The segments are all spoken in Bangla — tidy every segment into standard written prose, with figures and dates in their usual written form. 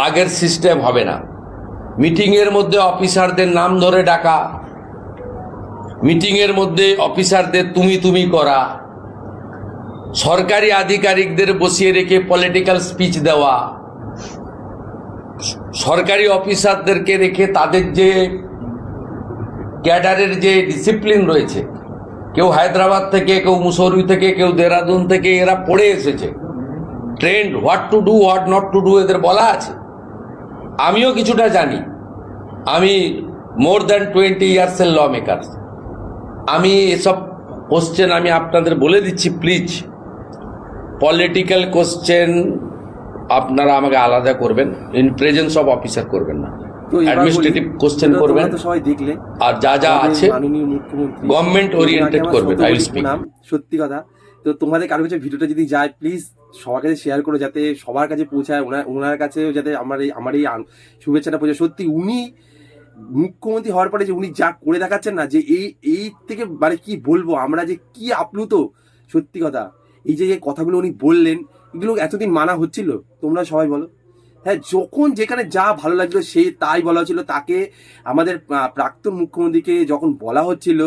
আগের সিস্টেম হবে না। মিটিংয়ের মধ্যে অফিসারদের নাম ধরে ডাকা, মিটিংয়ের মধ্যে অফিসারদের তুমি তুমি করা, সরকারি আধিকারিকদের বসিয়ে রেখে পলিটিক্যাল স্পিচ দেওয়া, সরকারি অফিসারদেরকে রেখে তাদের যে ক্যাডারের যে ডিসিপ্লিন রয়েছে, কেউ হায়দ্রাবাদ থেকে, কেউ মুসৌরি থেকে, কেউ দেহরাদুন থেকে, এরা পড়ে এসেছে, trend, what to do what not to do এদের বলা আছে। আমিও কিছুটা জানি, আমি মোর দ্যান 20 ইয়ার্সের ল মেকার। আমি এসব কোশ্চেন আমি আপনাদের বলে দিচ্ছি, প্লিজ পলিটিক্যাল কোশ্চেন আপনারা আমাকে আলাদা করবেন, ইন প্রেজেন্স অফ অফিসার করবেন না, অ্যাডমিনিস্ট্রেটিভ কোশ্চেন করবেন, সবাই দেখলে আর যা যা আছে মাননীয় মুখ্যমন্ত্রী গভর্নমেন্ট ওরিয়েন্টেড করবেন। I will speak. সত্যি কথা। তো তোমাদের কারো কাছে ভিডিওটা যদি যায়, প্লিজ সবার কাছে শেয়ার করো, যাতে সবার কাছে পৌঁছায়, ওনার কাছেও যাতে আমার এই শুভেচ্ছাটা পৌঁছায়। সত্যি উনি মুখ্যমন্ত্রী হওয়ার পরে যে উনি যা করে দেখাচ্ছেন না, যে এই থেকে মানে কি বলবো, আমরা যে কি আপ্লুত। সত্যি কথা, এই যে কথাগুলো উনি বললেন, এগুলো এতদিন মানা হচ্ছিল? তোমরা সবাই বলো। হ্যাঁ, যখন যেখানে যা ভালো লাগলো সে তাই বলা হচ্ছিল। তাকে আমাদের প্রাক্তন মুখ্যমন্ত্রীকে যখন বলা হচ্ছিল,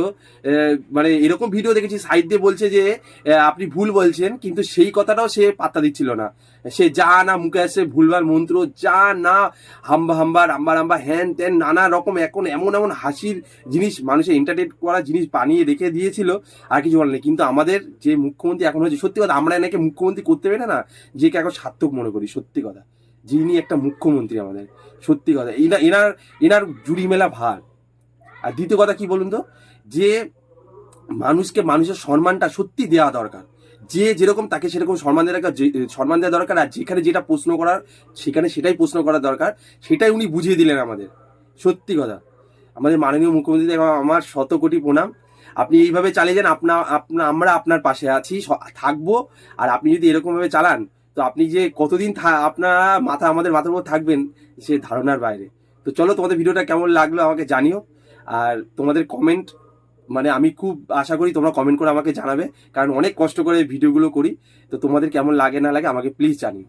মানে এরকম ভিডিও দেখেছি, সাইড দিয়ে বলছে যে আপনি ভুল বলছেন, কিন্তু সেই কথাটাও সে পাত্তা দিচ্ছিল না। সে যা না মুখে আসে ভুলভাল মন্ত্র, যা না হাম্বা হাম্বা রাম্বা রাম্বা হ্যান ত্যান নানা রকম এখন এমন এমন হাসির জিনিস, মানুষের এন্টারটেন করা জিনিস বানিয়ে রেখে দিয়েছিল, আর কিছু বলেনি। কিন্তু আমাদের যে মুখ্যমন্ত্রী এখন হচ্ছে, সত্যি কথা, আমরা এনাকে মুখ্যমন্ত্রী করতে পেরে না যে এখন সার্থক মনে করি। সত্যি কথা, যিনি একটা মুখ্যমন্ত্রী আমাদের, সত্যি কথা, এনার জুড়ি মেলা ভার। আর দ্বিতীয় কথা কি বলুন তো, যে মানুষের সম্মানটা সত্যি দেওয়া দরকার। যে যেরকম তাকে সেরকম সম্মান দেওয়া দরকার। আর যেখানে যেটা প্রশ্ন করার সেখানে সেটাই প্রশ্ন করা দরকার, সেটাই উনি বুঝিয়ে দিলেন আমাদের। সত্যি কথা, আমাদের মাননীয় মুখ্যমন্ত্রী আমার 100 কোটি প্রণাম। আপনি এইভাবে চালিয়ে যান, আমরা আপনার পাশে আছি, থাকবো। আর আপনি যদি এরকম ভাবে চালান, তো আপনি যে কতদিন আপনারা আমাদের মাথার উপর থাকবেন, সে ধারণার বাইরে। তো চলো, তোমাদের ভিডিওটা কেমন লাগলো আমাকে জানিও। আর তোমাদের কমেন্ট, মানে আমি খুব আশা করি তোমরা কমেন্ট করে আমাকে জানাবে, কারণ অনেক কষ্ট করে ভিডিওগুলো করি। তো তোমাদের কেমন লাগে না লাগে আমাকে প্লিজ জানিও।